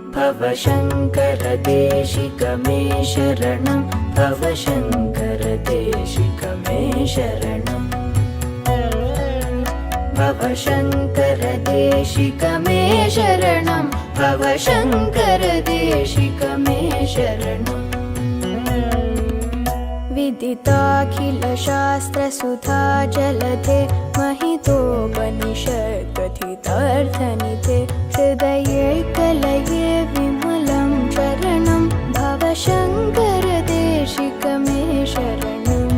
भवशङ्करदेशिकमे शरणं भवशङ्करदेशिकमे शरणं भवशङ्करदेशिकमे शरणं भवशङ्करदेशिकमे शरणं विदिताखिलशास्त्रसुधा जलधे महितोपनिषत्कथितार्थनिधे हृदये कलये विमलं चरणं भवशङ्करदेशिकमे शरणं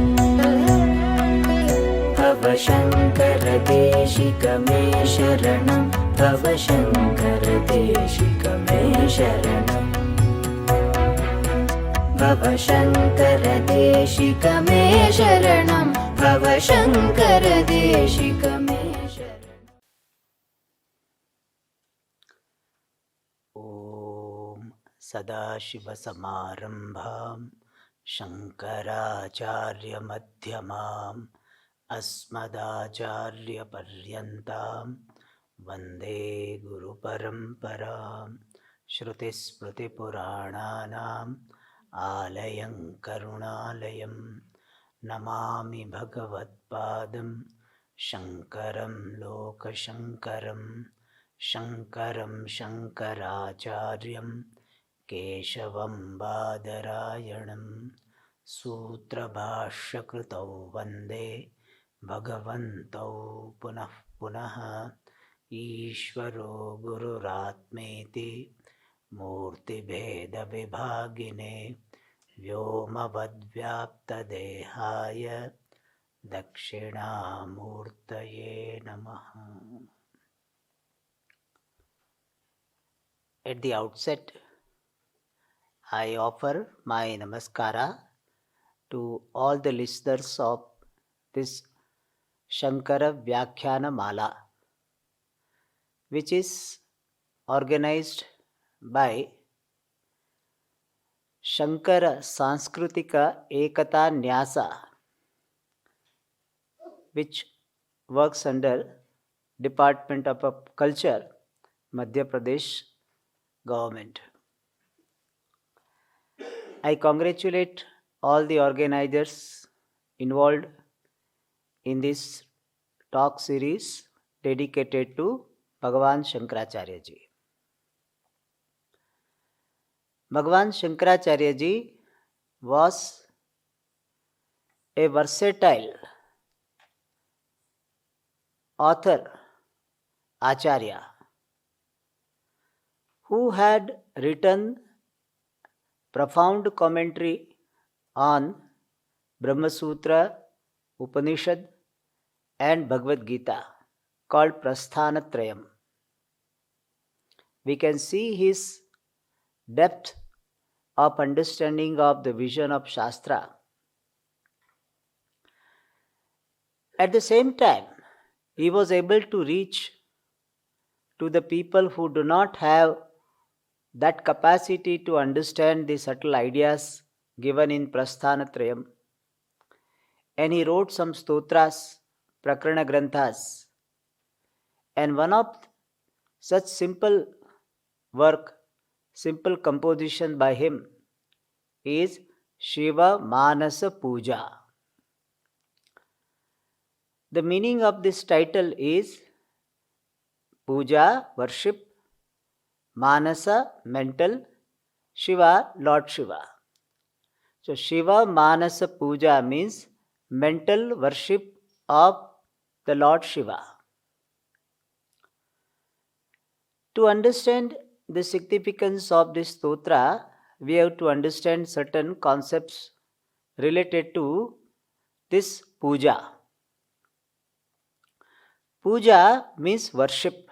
भवशङ्करदेशिकमे शरणं भवशङ्करदेशिकमे शरणं भवशङ्करदेशिकमे शरणं भवशङ्करदेशिकमे शरणं। ॐ सदाशिवसमारम्भां शङ्कराचार्यमध्यमाम् अस्मदाचार्यपर्यन्तां वन्दे गुरुपरम्परां श्रुतिस्मृतिपुराणानाम् आलयं करुणालयं नमामि भगवत्पादं शङ्करं लोकशङ्करं शङ्करं शङ्कराचार्यं केशवं बादरायणं सूत्रभाष्यकृतौ वन्दे भगवन्तौ पुनः पुनः ईश्वरो गुरुरात्मेति मूर्तिभेदविभागिने व्योमवद्व्याप्तदेहाय दक्षिणामूर्तये नमः. At the outset, I offer my namaskara to all the listeners of this Shankara Vyakhyana Mala, which is organized by Shankara Sanskritika Ekata Nyasa, which works under Department of Culture, Madhya Pradesh government. I congratulate all the organizers involved in this talk series dedicated to Bhagavan Shankaracharya ji. Bhagavan Shankaracharya ji was a versatile author, Acharya, who had written profound commentary on Brahma Sutra, Upanishad and Bhagavad Gita called Prasthanatrayam. We can see his depth of understanding of the vision of Shastra. At the same time, he was able to reach to the people who do not have that capacity to understand the subtle ideas given in Prasthanatrayam. And he wrote some stotras, prakarana granthas. And one of such simple work, simple composition by him is Shiva Manasa Puja. The meaning of this title is Puja, worship, Manasa, mental, Shiva, Lord Shiva. So Shiva Manasa Puja means mental worship of the Lord Shiva. To understand the significance of this stotra, we have to understand certain concepts related to this puja. Puja means worship,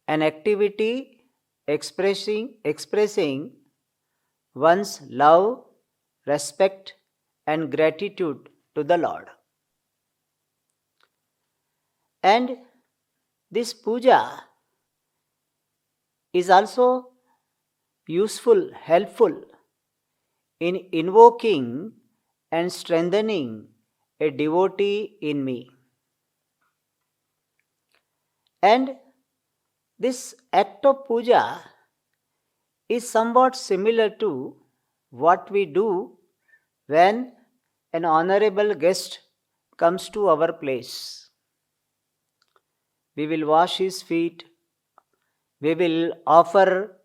an activity expressing one's love, respect and gratitude to the Lord. And this puja is also useful, helpful in invoking and strengthening a devotee in me. And This act of puja is somewhat similar to what we do when an honorable guest comes to our place. We will wash his feet, we will offer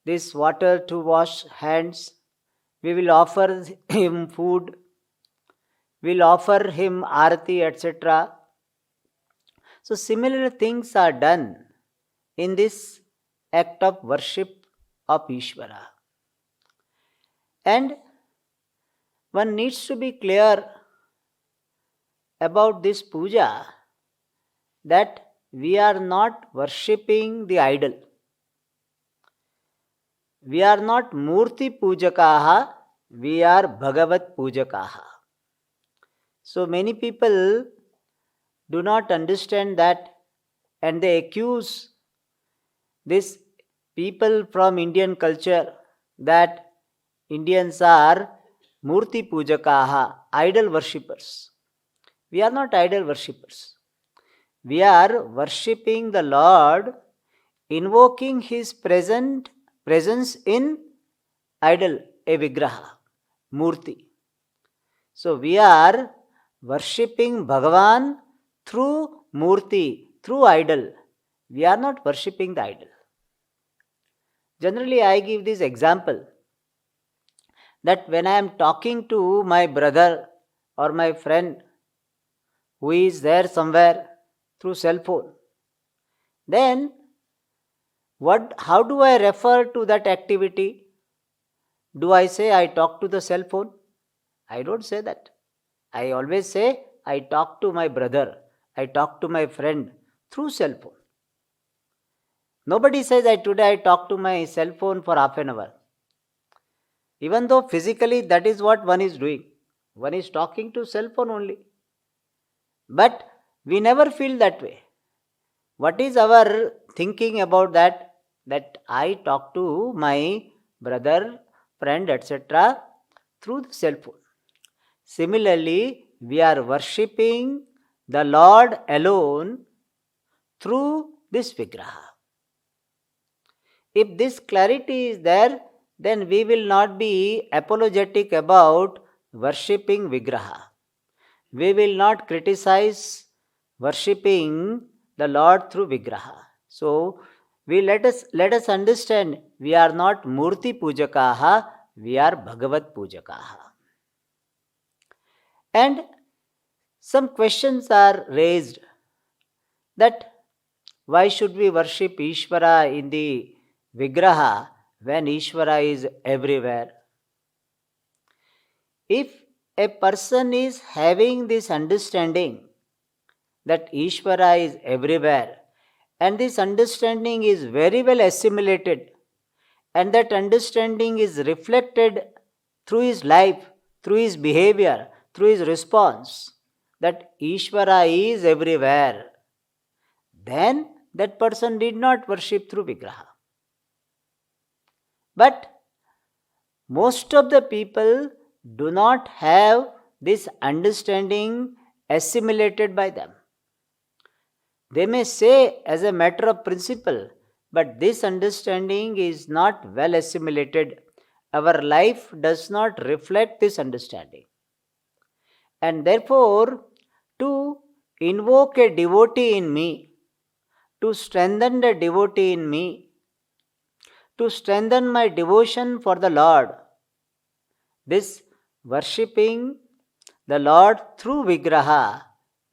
this water to wash hands, we will offer him food, we will offer him arati, etc. So, similar things are done in this act of worship of Ishvara. And one needs to be clear about this puja that we are not worshipping the idol. We are not Murti Pujakaha, we are Bhagavat Pujakaha. So many people do not understand that and they accuse these people from Indian culture that Indians are Murti Pujakaha, idol worshippers. We are not idol worshippers. We are worshipping the Lord, invoking His presence in idol, a vigraha, murti. So we are worshipping Bhagavan through murti, through idol. We are not worshipping the idol. Generally, I give this example that when I am talking to my brother or my friend who is there somewhere through cell phone, then how do I refer to that activity? Do I say I talk to the cell phone? I don't say that. I always say I talk to my brother, I talk to my friend through cell phone. Nobody says today I talk to my cell phone for half an hour. Even though physically that is what one is doing. One is talking to cell phone only. But we never feel that way. What is our thinking about that? That I talk to my brother, friend, etc. through the cell phone. Similarly, we are worshipping the Lord alone through this vigraha. If this clarity is there, then we will not be apologetic about worshipping vigraha. We will not criticize worshipping the Lord through vigraha. So, let us understand, we are not Murti Pujakaha, we are Bhagavat Pujakaha. And some questions are raised that why should we worship Ishvara in the vigraha when Ishvara is everywhere? If a person is having this understanding that Ishvara is everywhere, and this understanding is very well assimilated, and that understanding is reflected through his life, through his behavior, through his response, that Ishvara is everywhere, then that person did not worship through vigraha. But most of the people do not have this understanding assimilated by them. They may say as a matter of principle, but this understanding is not well assimilated. Our life does not reflect this understanding. And therefore, to invoke a devotee in me, to strengthen the devotee in me, to strengthen my devotion for the Lord, this worshipping the Lord through vigraha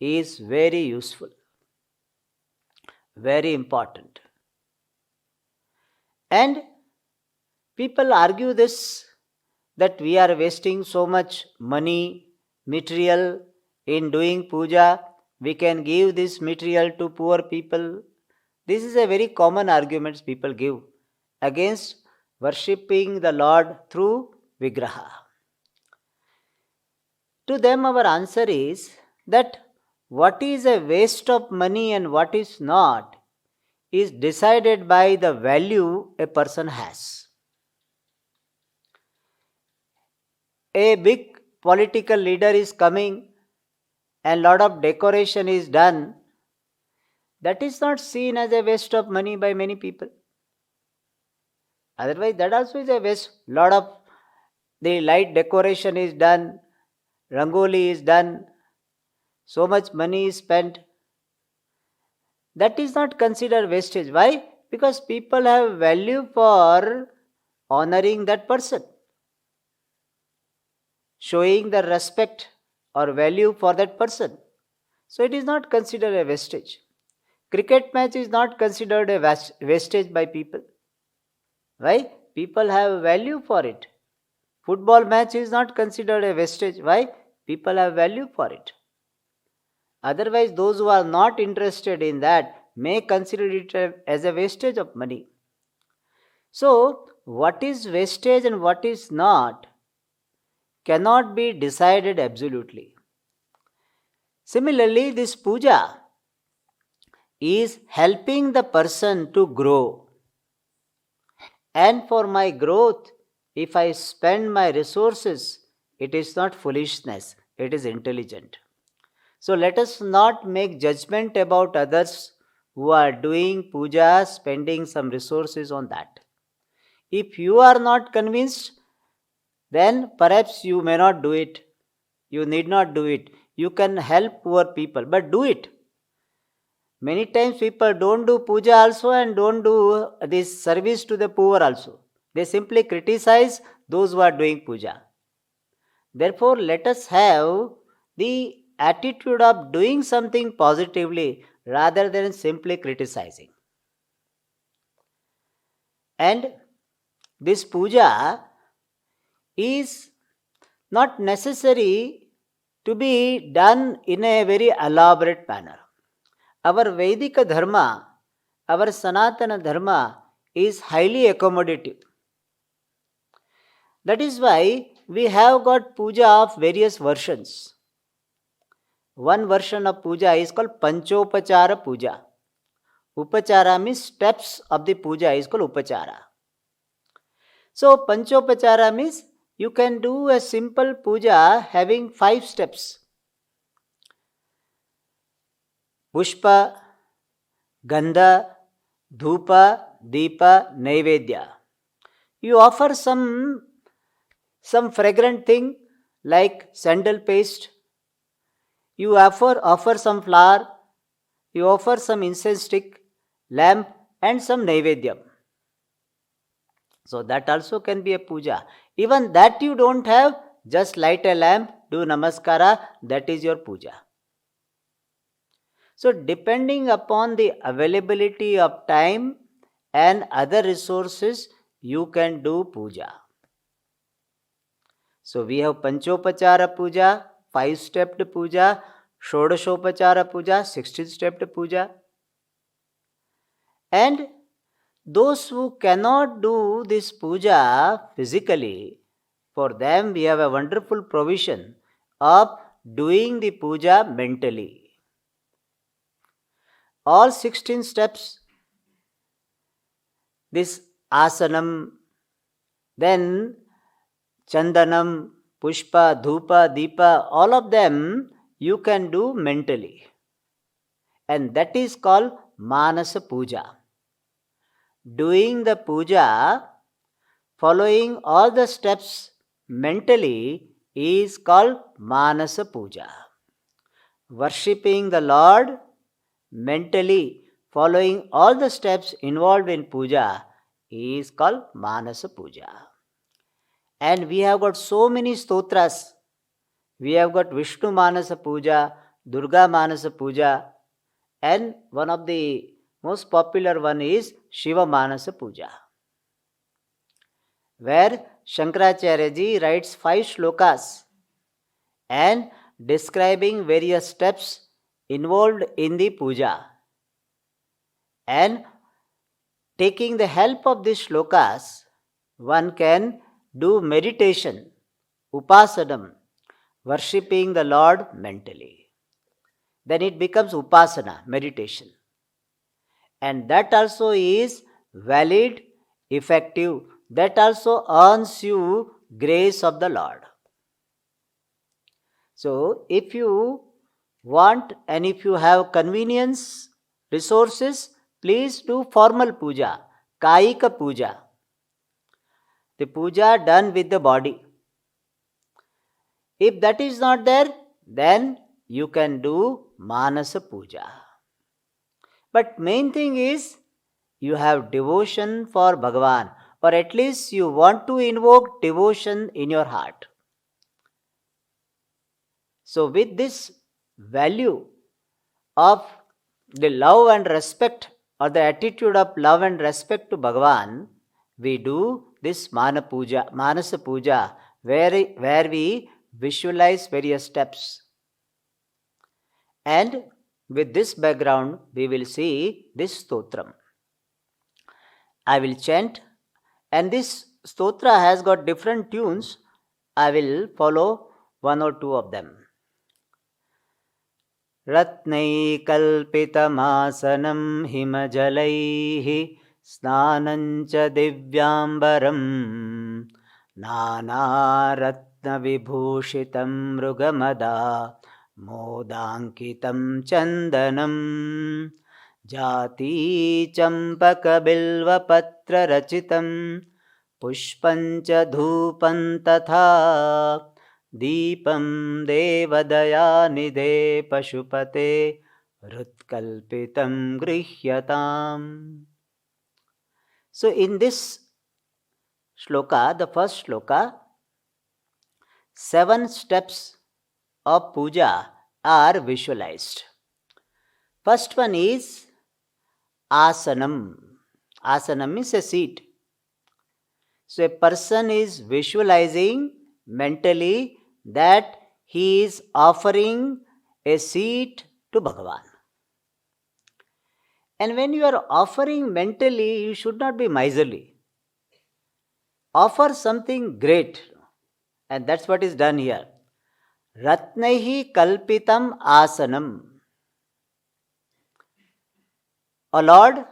is very useful, very important. And people argue this, that we are wasting so much money, material in doing puja, we can give this material to poor people. This is a very common argument people give against worshipping the Lord through vigraha. To them our answer is that what is a waste of money and what is not is decided by the value a person has. A big political leader is coming and lot of decoration is done, that is not seen as a waste of money by many people. Otherwise, that also is a waste. Lot of the light decoration is done, rangoli is done, so much money is spent. That is not considered wastage. Why? Because people have value for honoring that person, showing the respect or value for that person. So it is not considered a wastage. Cricket match is not considered a wastage by people. Why? People have value for it. Football match is not considered a wastage. Why? People have value for it. Otherwise, those who are not interested in that may consider it as a wastage of money. So, what is wastage and what is not cannot be decided absolutely. Similarly, this puja is helping the person to grow. And for my growth, if I spend my resources, it is not foolishness, it is intelligent. So let us not make judgment about others who are doing puja, spending some resources on that. If you are not convinced, then perhaps you may not do it. You need not do it. You can help poor people, but do it. Many times people don't do puja also and don't do this service to the poor also. They simply criticize those who are doing puja. Therefore, let us have the attitude of doing something positively rather than simply criticizing. And this puja is not necessary to be done in a very elaborate manner. Our Vedika Dharma, our Sanatana Dharma is highly accommodative. That is why we have got puja of various versions. One version of puja is called Panchopachara Puja. Upachara means steps of the puja is called Upachara. So Panchopachara means you can do a simple puja having 5 steps. Pushpa, Gandha, Dhupa, Deepa, Naivedya. You offer some fragrant thing like sandal paste. You offer some flower. You offer some incense stick, lamp and some Naivedyam. So that also can be a puja. Even that you don't have, just light a lamp, do namaskara, that is your puja. So depending upon the availability of time and other resources, you can do puja. So we have Panchopachara Puja, 5-stepped puja, Shodashopachara Puja, 16-stepped puja. And those who cannot do this puja physically, for them we have a wonderful provision of doing the puja mentally. All 16 steps, this asanam, then chandanam, pushpa, dhupa, deepa, all of them you can do mentally. And that is called Manasa Puja. Doing the puja, following all the steps mentally is called Manasa Puja. Worshipping the Lord mentally, following all the steps involved in puja is called Manasa Puja. And we have got so many stotras. We have got Vishnu Manasa Puja, Durga Manasa Puja, and one of the most popular one is Shiva Manasa Puja, where Shankaracharya ji writes 5 shlokas and describing various steps involved in the puja. And taking the help of these shlokas, one can do meditation, upasanam, worshipping the Lord mentally. Then it becomes upasana, meditation. And that also is valid, effective. That also earns you grace of the Lord. So if you want and if you have convenience, resources, please do formal puja, Kayika puja, the puja done with the body. If that is not there, then you can do Manasa puja. But main thing is you have devotion for Bhagavan, or at least you want to invoke devotion in your heart. So with this value of the love and respect, or the attitude of love and respect to Bhagavan, we do this Manasa puja, where we visualize various steps. And with this background, we will see this stotram. I will chant, and this stotra has got different tunes. I will follow one or two of them. रत्नैकल्पितमासनं हिमजलैः स्नानञ्च दिव्याम्बरं नानारत्नविभूषितं मृगमदा मोदाङ्कितं चन्दनं जातीचम्पकबिल्वपत्ररचितं पुष्पञ्च धूपं तथा दीपं देवदयानिधे पशुपते हृत्कल्पितं गृह्यताम्. So in this shloka, the first shloka, 7 steps of puja are visualized. First one is asanam. Asanam is a seat. So a person is visualizing mentally that he is offering a seat to Bhagavan. And when you are offering mentally, you should not be miserly. Offer something great. And that's what is done here. Ratnaihi kalpitam asanam. O Lord,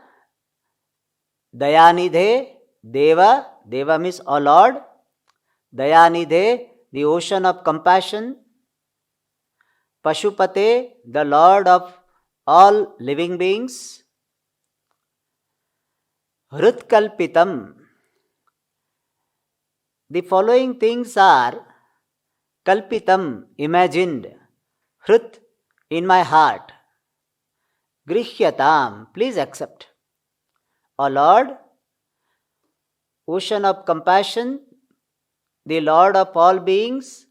Dayanidhe, Deva, Deva means O Lord, Dayanidhe, the ocean of compassion, Pashupate, the Lord of all living beings, Hritkalpitam. The following things are Kalpitam, imagined, Hrit, in my heart, Grihyatam, please accept. O Lord, ocean of compassion, the Lord of all beings,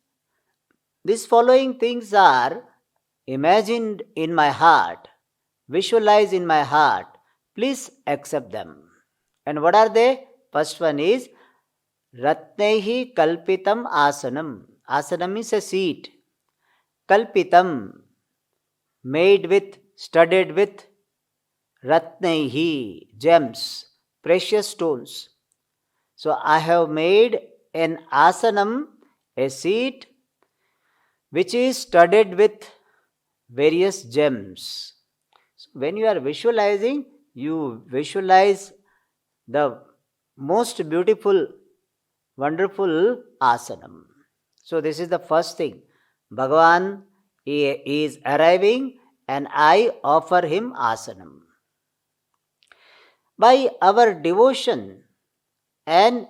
these following things are imagined in my heart, visualized in my heart, please accept them. And what are they? First one is Ratnaihi kalpitam asanam. Asanam is a seat. Kalpitam, made with, studded with Ratnaihi, gems, precious stones. So I have made an asanam, a seat, which is studded with various gems. So when you are visualizing, you visualize the most beautiful, wonderful asanam. So this is the first thing. Bhagavan is arriving and I offer him asanam. By our devotion and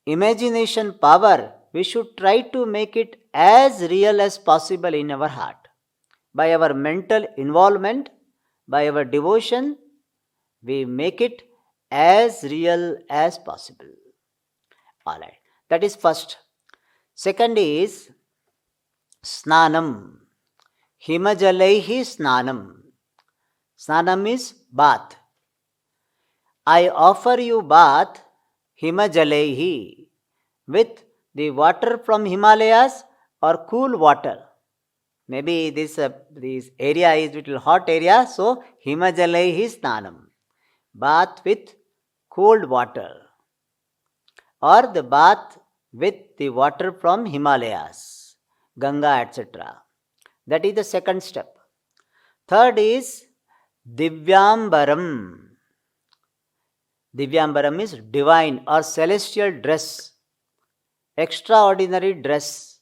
imagination power, we should try to make it as real as possible in our heart. By our mental involvement, by our devotion, we make it as real as possible. Alright, that is first. Second is snanam. Himajalaihi snanam. Snanam is bath. I offer you bath, Himajalaihi, with the water from Himalayas or cool water. Maybe this area is little hot area, so Himajalaihi snanam. Bath with cold water, or the bath with the water from Himalayas, Ganga, etc. That is the second step. Third is Divyambaram. Divyambaram is divine or celestial dress, extraordinary dress,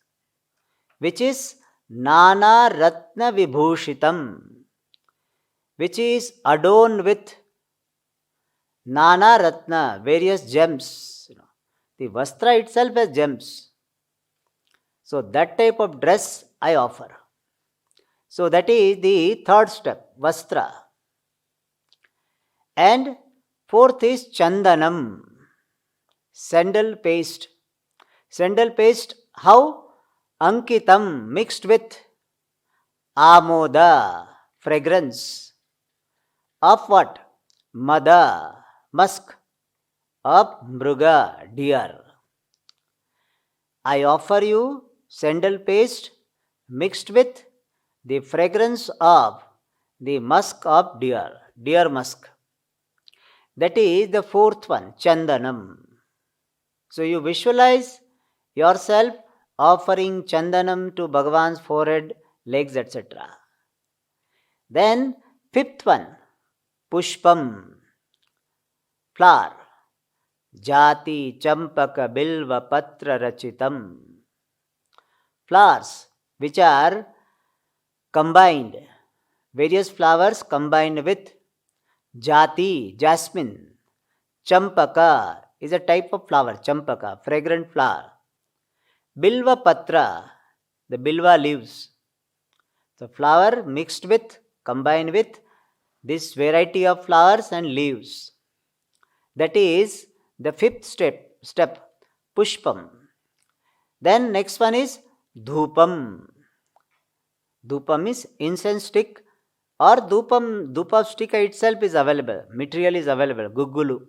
which is Nana Ratna Vibhushitam, which is adorned with Nana Ratna, various gems. The Vastra itself has gems. So that type of dress I offer. So that is the third step, Vastra. And fourth is Chandanam, sandal paste. Sandal paste, how? Ankitam, mixed with Amoda, fragrance. Of what? Mada, musk. Of Mruga, deer. I offer you sandal paste mixed with the fragrance of the musk of deer, deer musk. That is the fourth one, Chandanam. So you visualize yourself offering Chandanam to Bhagavan's forehead, legs, etc. Then fifth one, Pushpam, flower. Jati Champaka Bilva Patra Rachitam. Flowers which are combined, various flowers combined with Jati, jasmine. Champaka is a type of flower, Champaka, fragrant flower. Bilva Patra, the Bilva leaves. The flower mixed with, combined with this variety of flowers and leaves. That is the fifth step, Pushpam. Then next one is Dhupam. Dhupam is incense stick, or dhupa stick itself is available, material is available, Guggulu,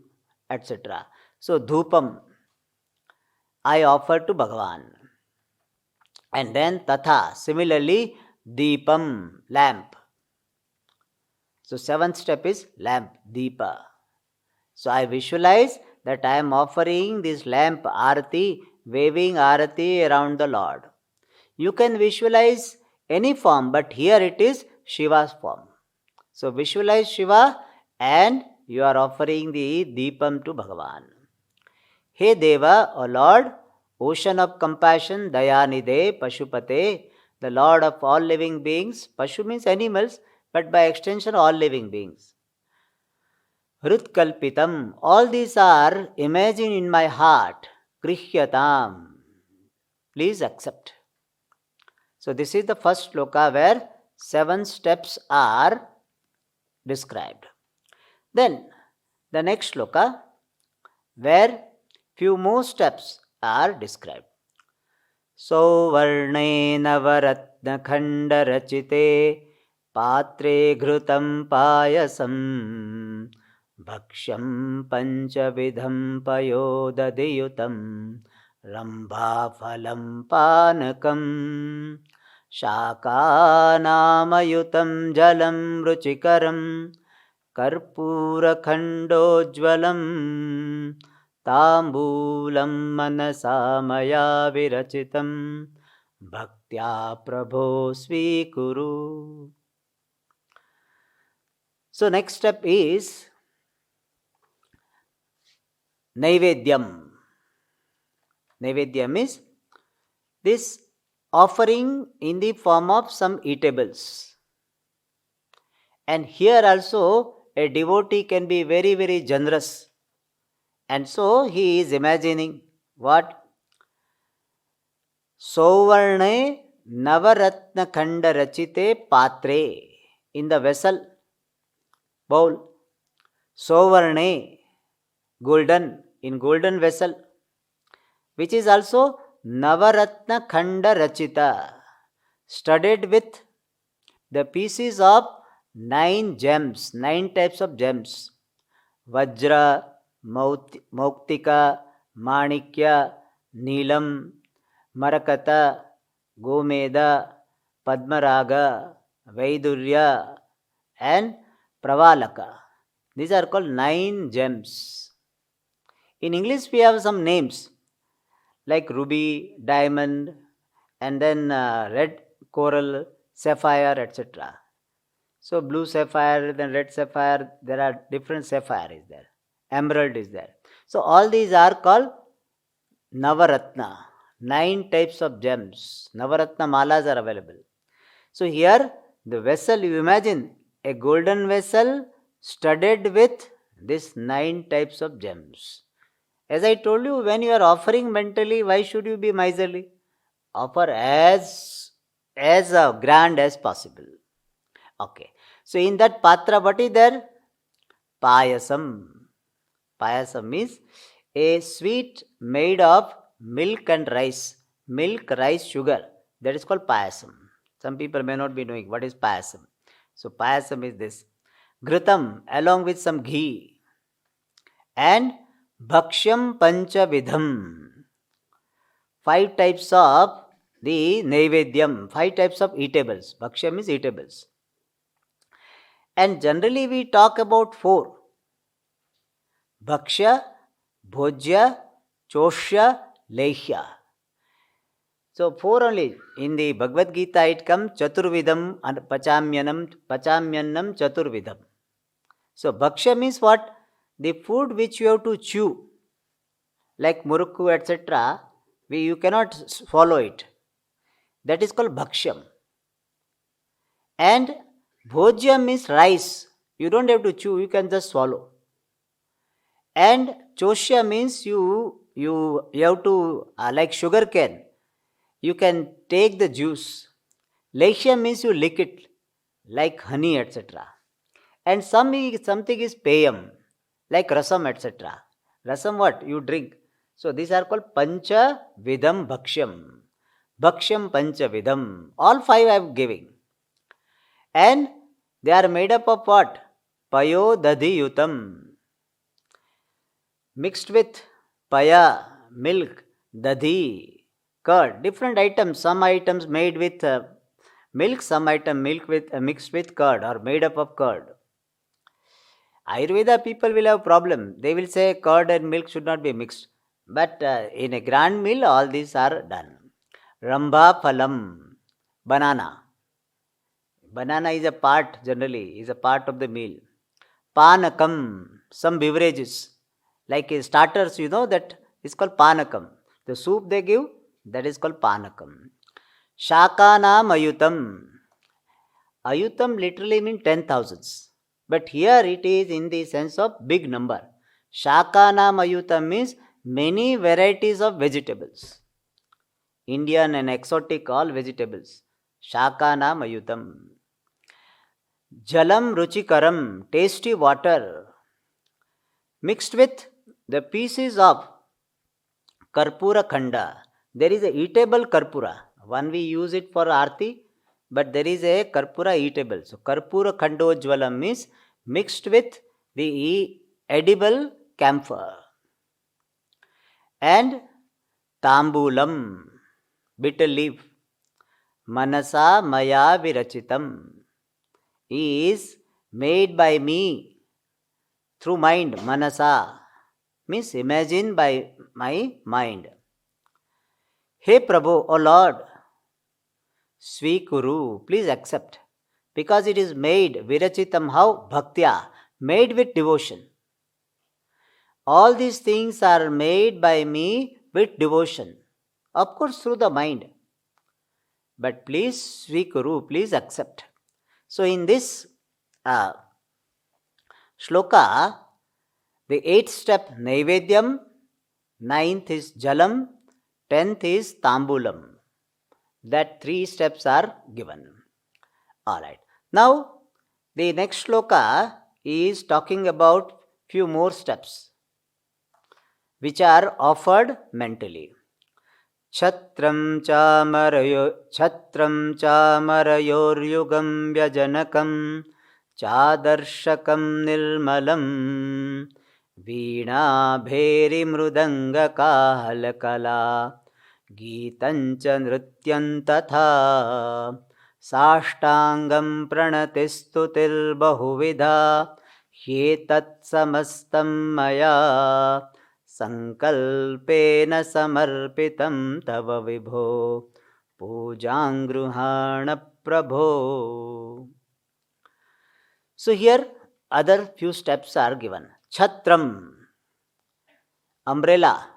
etc. So Dhupam I offer to Bhagavan. And then Tatha, similarly Deepam, lamp. So seventh step is lamp, Deepa. So I visualize that I am offering this lamp Arati, waving Arati around the Lord. You can visualize any form, but here it is Shiva's form. So visualize Shiva and you are offering the Deepam to Bhagavan. Hey Deva, O Lord, ocean of compassion, Dayanide, Pashupate, the Lord of all living beings. Pashu means animals, but by extension all living beings. Hrutkalpitam, all these are imagined in my heart. Grihyatam, please accept. So this is the first sloka where 7 steps are described. Then the next sloka where few more steps are described. So varne navaratna khanda rachite patre ghrutam payasam bhaksham panchavidham payodadiyutam rambhafalam panakam shakanamayutam jalam ruchikaram karpurakhandojvalam tambulam manasa maya virachitam bhaktya prabho svikuru. So next step is Naivedyam. Naivedyam is this offering in the form of some eatables. And here also a devotee can be very, very generous. And so he is imagining what? Sovarne Navaratna Khanda Rachite Patre, in the vessel, bowl. Sovarne, golden, in golden vessel, which is also Navaratna Khanda Rachita, studded with the pieces of 9 gems, 9 types of gems. Vajra, Mauktika, Manikya, Neelam, Marakata, Gomeda, Padmaraga, Vaidurya and Pravalaka. These are called 9 gems. In English we have some names like ruby, diamond, and then red coral, sapphire, etc. So blue sapphire, then red sapphire, there are different sapphire is there. Emerald is there. So all these are called Navaratna, 9 types of gems. Navaratna malas are available. So here the vessel, you imagine, a golden vessel studded with these 9 types of gems. As I told you, when you are offering mentally, why should you be miserly? Offer as grand as possible. Okay. So in that patra, what is there? Payasam. Payasam means a sweet made of milk and rice. Milk, rice, sugar. That is called payasam. Some people may not be knowing what is payasam. So payasam is this. Ghritam along with some ghee. And bhakshyam panchavidham. 5 types of the naivedyam. 5 types of eatables. Bhakshyam is eatables. And generally we talk about 4. Bhakshya, Bhojya, Choshya, Lehya. So 4 only. In the Bhagavad Gita it comes Chaturvidam and Pachamyanam Chaturvidam. So Bhakshya means what? The food which you have to chew. Like murukku etc. You cannot swallow it. That is called Bhakshyam. And Bhojya means rice. You don't have to chew, you can just swallow. And Choshya means you have to, like sugar cane, you can take the juice. Lehya means you lick it, like honey, etc. And something is payam, like rasam, etc. Rasam what? You drink. So these are called Pancha Vidam Bhakshyam. Bhakshyam Pancha Vidam. All 5 I am giving. And they are made up of what? Payo Dadhi Yutam. Mixed with paya, milk, dadhi, curd, different items. Some items made with milk, some item milk with mixed with curd or made up of curd. Ayurveda people will have problem. They will say curd and milk should not be mixed. But in a grand meal, all these are done. Rambha phalam, banana. Banana is a part, generally, is a part of the meal. Panakam, some beverages. Like starters, you know, that is called panakam. The soup they give, that is called panakam. Shakanam ayutam. Ayutam literally means 10,000s. But here it is in the sense of big number. Shakanam ayutam means many varieties of vegetables. Indian and exotic, all vegetables. Shakanam ayutam. Jalam ruchikaram, tasty water. Mixed with the pieces of karpura khanda. There is a eatable karpura. One we use it for arti, but there is a karpura eatable. So karpura khandojvalam means mixed with the edible camphor. And tambulam, bitter leaf. Manasa maya virachitam is made by me through mind. Manasa means imagine by my mind. Hey Prabhu, O Lord, Svikuru, please accept. Because it is made, virachitam, how? Bhaktya, made with devotion. All these things are made by me with devotion. Of course, through the mind. But please, Svikuru, please accept. So in this shloka, the 8th step Naivedyam, 9th is Jalam, 10th is Tambulam. That 3 steps are given. Alright. Now, the next shloka is talking about few more steps which are offered mentally. Chhatram chamarayoryugam vyajanakam chadarshakam nirmalam veena bheri mrudanga kahalakala geetancha nrityan tatha sashtangam pranatistutil bahuvidha hetat samastam maya sankalpena samarpitam tava vibho pujangruhana prabho. So here other few steps are given. Chhatram, umbrella.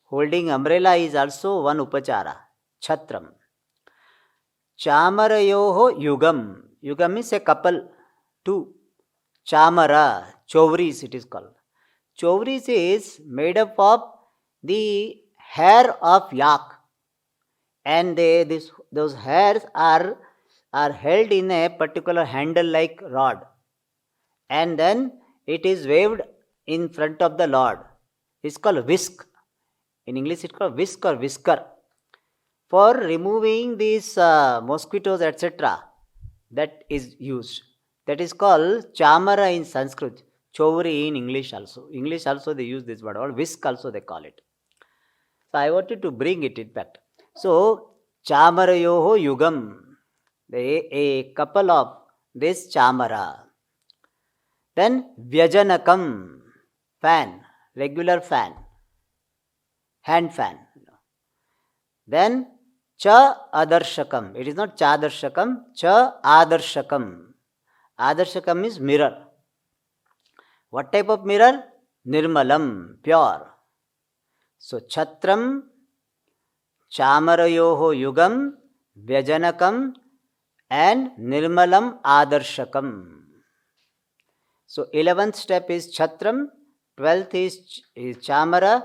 Holding umbrella is also one upachara. Chhatram. Chamarayoho yugam. Yugam is a couple. 2. Chamara, chowris it is called. Chowris is made up of the hair of yak, and those hairs are held in a particular handle like rod, and then it is waved in front of the Lord. It's called whisk. In English it's called whisk or whisker. For removing these mosquitoes, etc., that is used. That is called chamara in Sanskrit, chowri in English also. English also they use this word, or whisk also they call it. So I wanted to bring it in fact. So chamarayoho yugam, a couple of this chamara. Then vyajanakam, fan, regular fan, hand fan. Then cha adarshakam. It is not cha adarshakam, cha adarshakam. Adarshakam is mirror. What type of mirror? Nirmalam, pure. So chhatram, chamarayoho yugam, vyajanakam, and nirmalam adarshakam. So 11th step is chhatram, 12th is chamara,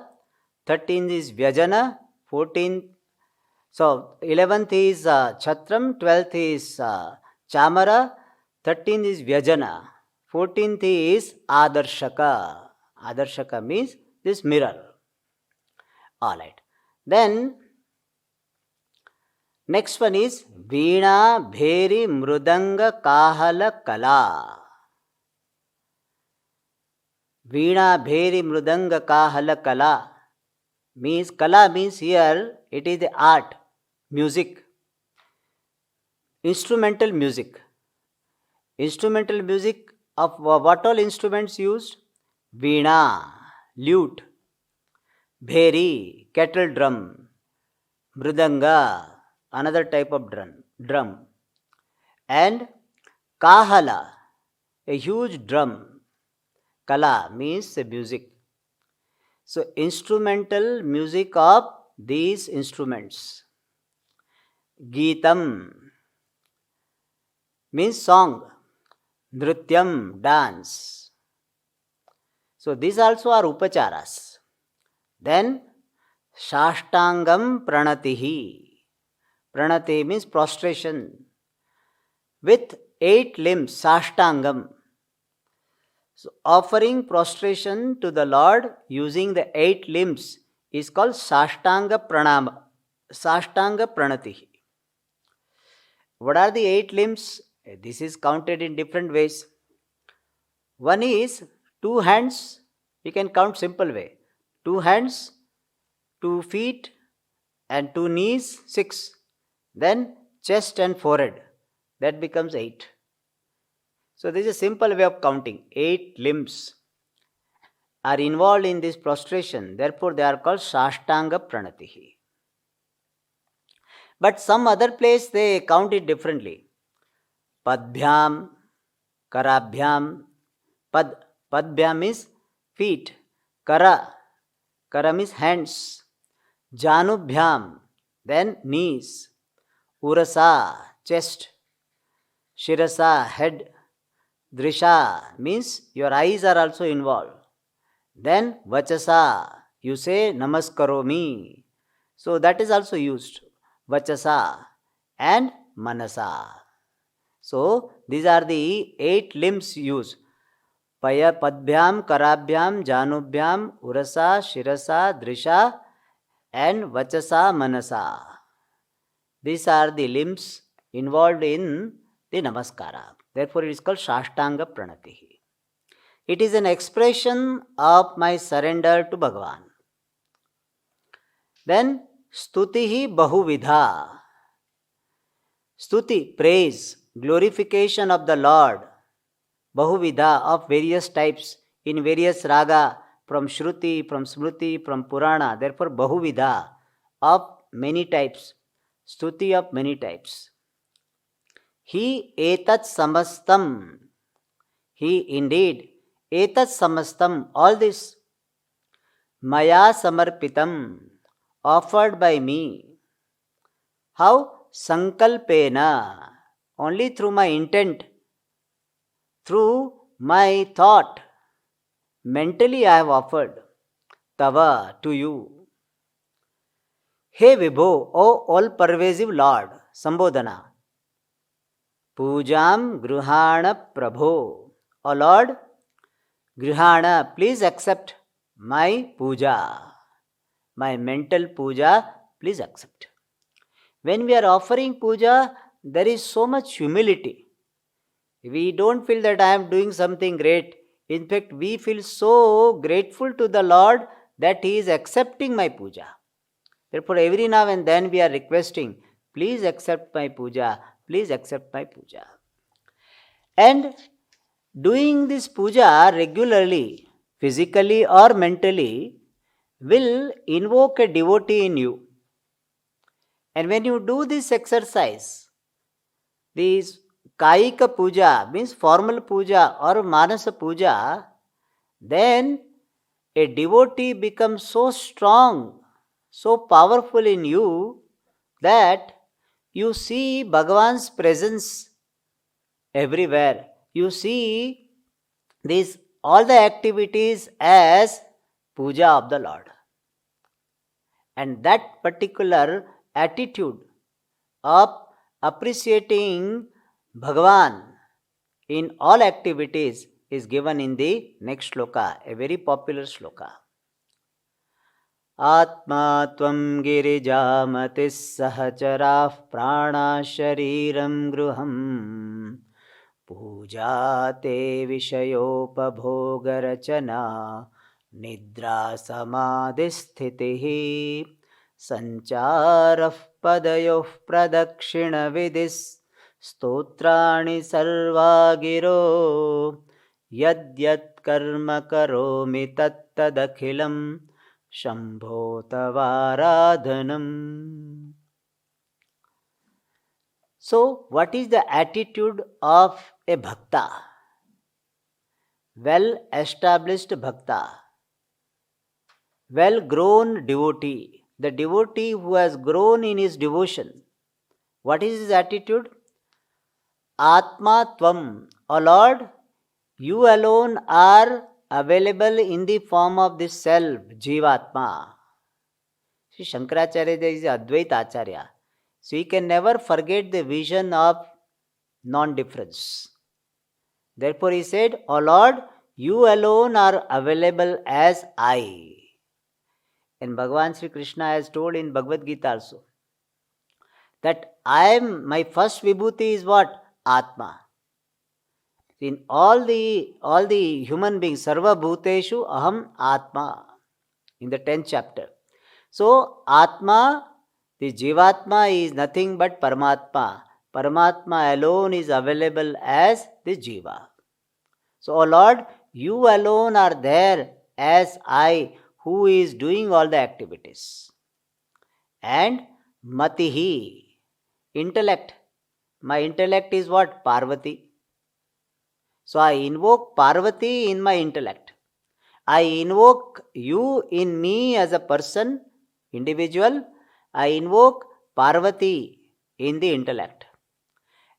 13th is vyajana, 14th. So 11th is chhatram, 12th is chamara, 13th is vyajana, 14th is adarshaka. Adarshaka means this mirror. Alright. Then next one is veena, bheri, mrudanga, kahala, kala. Veena, bheri, mrudanga, kahala, kala means, kala means here it is the art, music, instrumental music. Instrumental music of what all instruments used? Veena, lute, bheri, kettle drum, mrudanga, another type of drum, and kahala, a huge drum. Kala means music. So instrumental music of these instruments. Geetam means song. Nrityam, dance. So these also are upacharas. Then Shashtangam pranatihi. Pranati means prostration. With 8 limbs, Sashtangam. So offering prostration to the Lord using the 8 limbs is called Sashtanga Pranama, Sashtanga Pranatihi. What are the 8 limbs? This is counted in different ways. One is 2 hands, you can count simple way. 2 hands, 2 feet and 2 knees, 6. Then chest and forehead, that becomes 8. So this is a simple way of counting. 8 limbs are involved in this prostration. Therefore, they are called Sashtanga Pranatihi. But some other place they count it differently. Padbhyam, Karabhyam. Padbhyam is feet. Kara means hands. Janubhyam, then knees. Urasa, chest. Shirasa, head. Drisha means your eyes are also involved. Then Vachasa, you say Namaskaromi. So that is also used. Vachasa and Manasa. So these are the 8 limbs used. Padbhyam, Karabhyam, Janubhyam, Urasa, Shirasa, Drisha and Vachasa, Manasa. These are the limbs involved in the Namaskara. Therefore, it is called Shashtanga Pranatihi. It is an expression of my surrender to Bhagavan. Then, Stutihi Bahuvidha. Stuti, praise, glorification of the Lord. Bahuvidha, of various types, in various raga, from Shruti, from Smruti, from Purana. Therefore, Bahuvidha, of many types. Stuti of many types. He etat samastam. He indeed, etat samastam, all this. Maya samarpitam, offered by me. How? Sankalpena, only through my intent. through my thought, mentally I have offered Tava to you. Hey Vibho, O all-pervasive Lord, Sambodhana. Pujam Gruhana Prabho. O Lord, Grihana, please accept my puja. My mental puja, please accept. When we are offering puja, there is so much humility. We don't feel that I am doing something great. In fact, we feel so grateful to the Lord that He is accepting my puja. Therefore, every now and then we are requesting, please accept my puja, please accept my puja. And doing this puja regularly, physically or mentally, will invoke a devotee in you. And when you do this exercise, this Kaika puja means formal puja or Manasa puja, then a devotee becomes so strong, so powerful in you that you see Bhagavan's presence everywhere. You see these all the activities as puja of the Lord. And that particular attitude of appreciating Bhagavan in all activities is given in the next shloka, a very popular shloka. Atma tvam girijaamatis sahacharah prana shariram gruham puja te vishayopabhogarachana nidra samadhisthitihi sancharah padayoh pradakshina vidis stotrani sarva giro yadyat karma karomi tattadakhilam Shambho Tavaradhanam. So, what is the attitude of a bhakta? Well-established bhakta, well-grown devotee, the devotee who has grown in his devotion. What is his attitude? Atma Tvam. O Lord, you alone are available in the form of this self, Jivatma. See, Shankaracharya is Advaita Acharya. So he can never forget the vision of non-difference. Therefore he said, O Lord, you alone are available as I. And Bhagavan Sri Krishna has told in Bhagavad Gita also that my first vibhuti is what? Atma. In all the human beings, Sarva Bhuteshu Aham Atma, in the 10th chapter. So, Atma, the Jivatma is nothing but Paramatma. Paramatma alone is available as the Jiva. So, O Lord, you alone are there as I, who is doing all the activities. And Matihi, intellect. My intellect is what? Parvati. So I invoke Parvati in my intellect. I invoke you in me as a person, individual. I invoke Parvati in the intellect.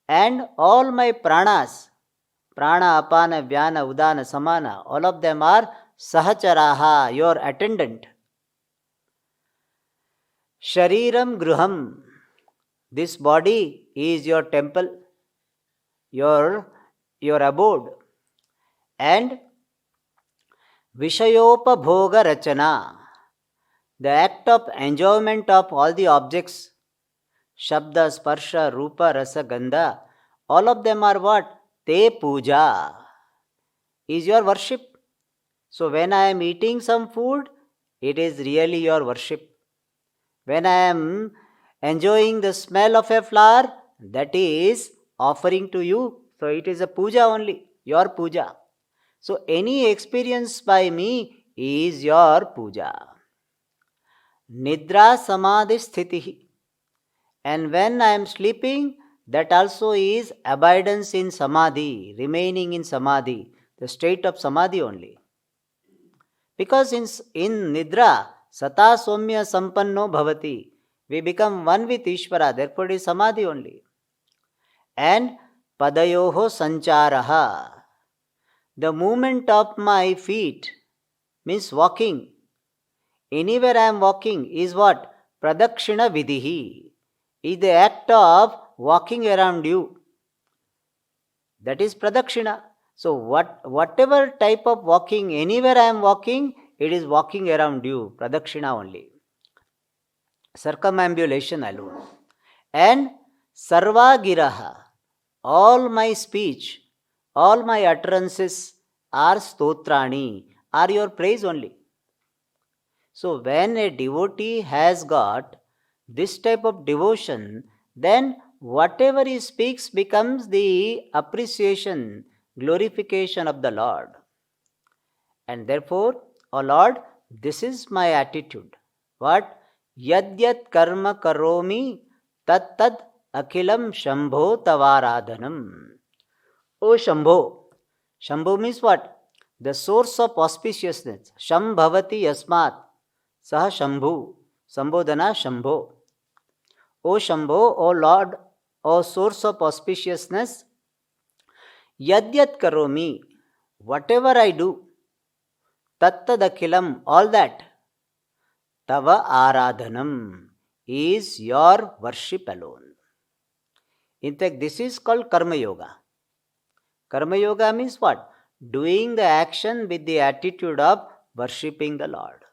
And all my pranas, prana, apana, vyana, udana, samana, all of them are sahacharaha, your attendant. Shariram gruham, this body is your temple, your abode. And Vishayopabhoga Rachana, the act of enjoyment of all the objects, Shabda, Sparsha, Rupa, Rasa, Gandha, all of them are what? Te puja, is your worship. So when I am eating some food, it is really your worship. When I am enjoying the smell of a flower, that is offering to you. So it is a puja only, your puja. So any experience by me is your puja. Nidra samadhi sthitihi. And when I am sleeping, that also is abidance in samadhi, remaining in samadhi, the state of samadhi only. Because in nidra, sata somya sampanno bhavati, we become one with Ishvara, therefore it is samadhi only. And padayoho sancharaha, The movement of my feet means walking. Anywhere I am walking is what? Pradakshina Vidihi. Is the act of walking around you. That is Pradakshina. So whatever type of walking, anywhere I am walking, it is walking around you. Pradakshina only. Circumambulation alone. And Sarva Giraha. All my speech, all my utterances are stotrani, are your praise only. So when a devotee has got this type of devotion, then whatever he speaks becomes the appreciation, glorification of the Lord. And therefore, O Lord, this is my attitude. What? Yadyat karma karomi tat tad akhilam shambho tavaradhanam. O Shambho. Shambho means what? The source of auspiciousness. Shambhavati yasmat. Saha Shambhu. Sambodhana Shambho. O Shambho, O Lord, O source of auspiciousness. Yadyat karomi. Whatever I do. Tattadakhilam. All that. Tava aradhanam is your worship alone. In fact, this is called Karma Yoga. Karma Yoga means what? Doing the action with the attitude of worshipping the Lord.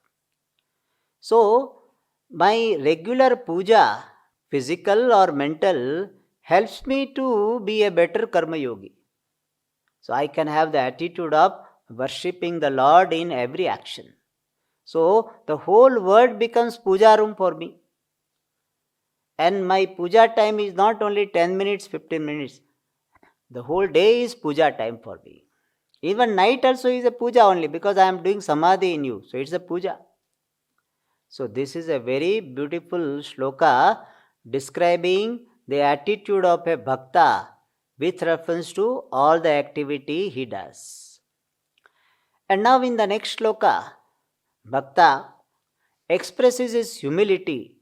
So, my regular puja, physical or mental, helps me to be a better Karma Yogi. So, I can have the attitude of worshipping the Lord in every action. So, the whole world becomes puja room for me. And my puja time is not only 10 minutes, 15 minutes. The whole day is puja time for me. Even night also is a puja only because I am doing samadhi in you. So it's a puja. So this is a very beautiful shloka describing the attitude of a bhakta with reference to all the activity he does. And now in the next shloka, bhakta expresses his humility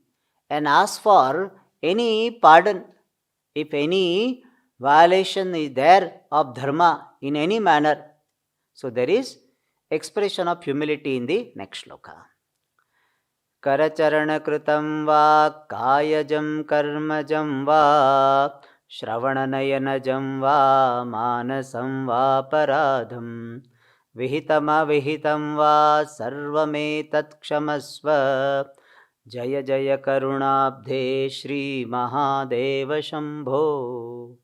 and asks for any pardon if any violation is there of dharma in any manner. So there is expression of humility in the next shloka. Karacharana kritam va kayajam karmajam va shravananayanajam va manasam va paradham vihitam avihitam va sarvametat kshamasva jaya jaya karunabdhe Shri Mahadeva Shambho.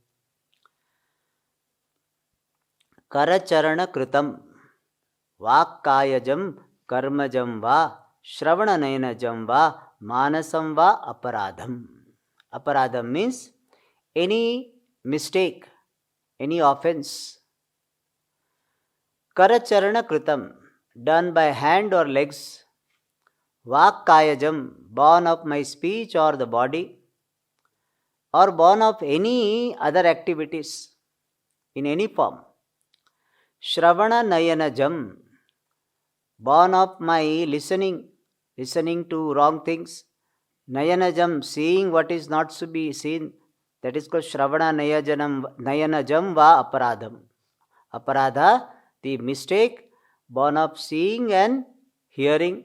Karacharana kritam vakkayajam karmajam va shravananayanajam va manasam va aparadham. Aparadham means any mistake, any offense. Karacharana kritam, done by hand or legs. Vakkayajam, born of my speech or the body, or born of any other activities in any form. Shravana Nayanajam, born of my listening to wrong things. Nayanajam, seeing what is not to be seen. That is called Shravana Nayanajam va aparadham. Aparadha, the mistake, born of seeing and hearing.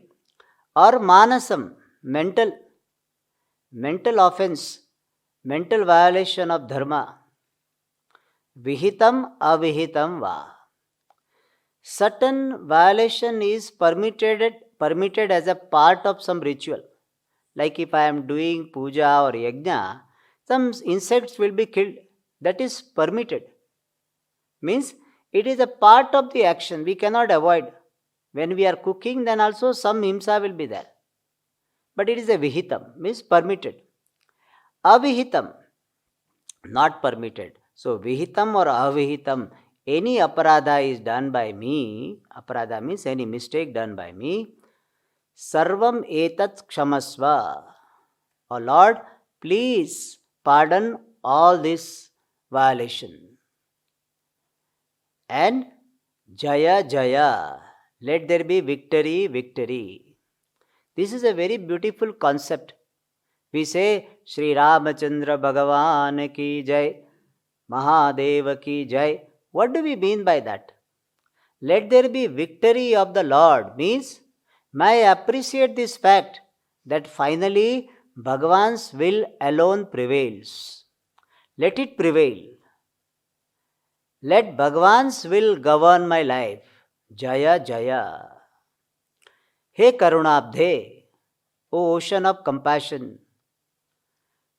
Or manasam, mental offense, mental violation of dharma. Vihitam avihitam va. Certain violation is permitted as a part of some ritual. Like if I am doing puja or yajna, some insects will be killed. That is permitted. Means it is a part of the action. We cannot avoid. When we are cooking, then also some himsa will be there. But it is a vihitam, means permitted. Avihitam, not permitted. So vihitam or avihitam, any aparadha is done by me, aparadha means any mistake done by me, sarvam etat kshamasva. O Lord, please pardon all this violation. And jaya jaya, let there be victory, victory. This is a very beautiful concept. We say, Sri Ramachandra Bhagavan ki jai, Mahadeva ki jai. What do we mean by that? let there be victory of the Lord means may I appreciate this fact that finally Bhagavan's will alone prevails. Let it prevail. Let Bhagavan's will govern my life. Jaya Jaya. Hey Karunabdhe, O ocean of compassion,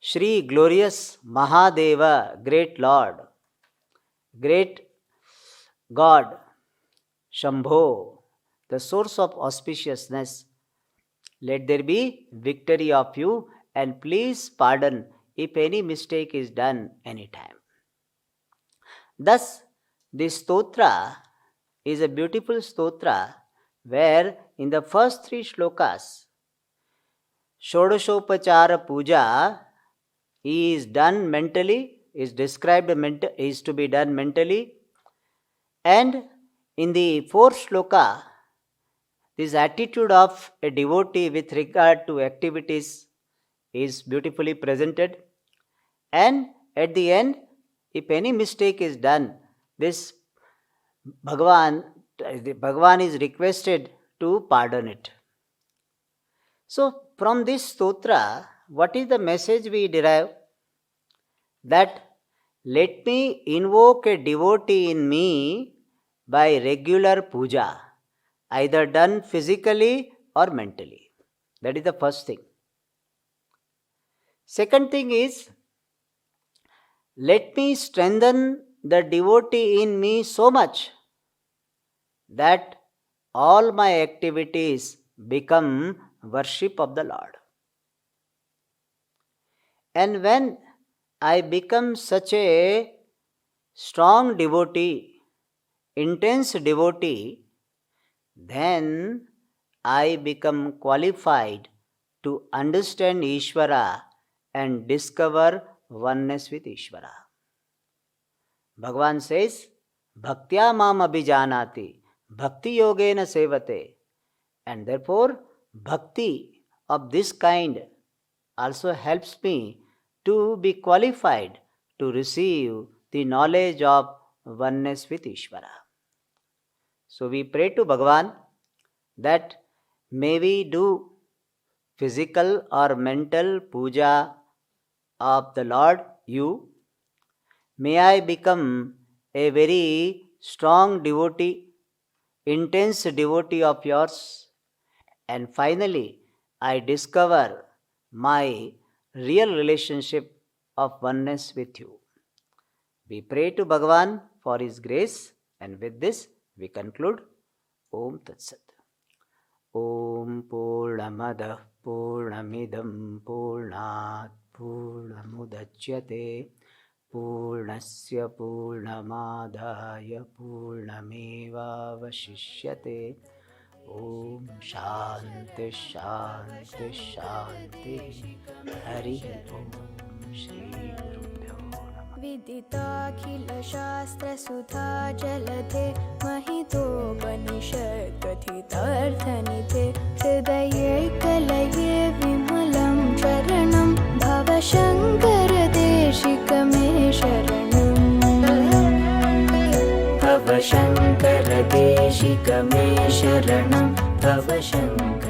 Shri glorious Mahadeva, great Lord, great God, Shambho, the source of auspiciousness, let there be victory of you and please pardon if any mistake is done anytime. Thus, this stotra is a beautiful stotra where in the first 3 shlokas, Shodashopachara Puja is done mentally, is described is to be done mentally, and in the 4th shloka, this attitude of a devotee with regard to activities is beautifully presented, and at the end, if any mistake is done, this Bhagavan is requested to pardon it. So, from this stotra, what is the message we derive? That let me invoke a devotee in me by regular puja, either done physically or mentally. That is the first thing. Second thing is, let me strengthen the devotee in me so much that all my activities become worship of the Lord. And when I become such a strong devotee, intense devotee, then I become qualified to understand Ishvara and discover oneness with Ishvara. Bhagavan says, Bhaktya mam abhijanati, bhakti yogena sevate. And therefore, bhakti of this kind also helps me to be qualified to receive the knowledge of oneness with Ishvara. So we pray to Bhagavan that may we do physical or mental puja of the Lord, you. May I become a very strong devotee, intense devotee of yours. And finally, I discover my real relationship of oneness with you. We pray to Bhagavan for his grace, and with this we conclude. Om Tat Sat. Om Purnamada Purnamidam Purnat Purnamudachyate Purnasya Purnamadaya Purnameva Vashishyate. Om Shanti Shanti Shanti. Hari Om Shri Gurubhyo Namah. विदिताखिल शास्त्र सुधा जलधे महितोपनिषत् कथितार्थनिधे हृदये कलये विमलं शरणं भवशङ्कर देशिकमे शरणम् भवशङ्कर देशिकमे शरणं भवशङ्कर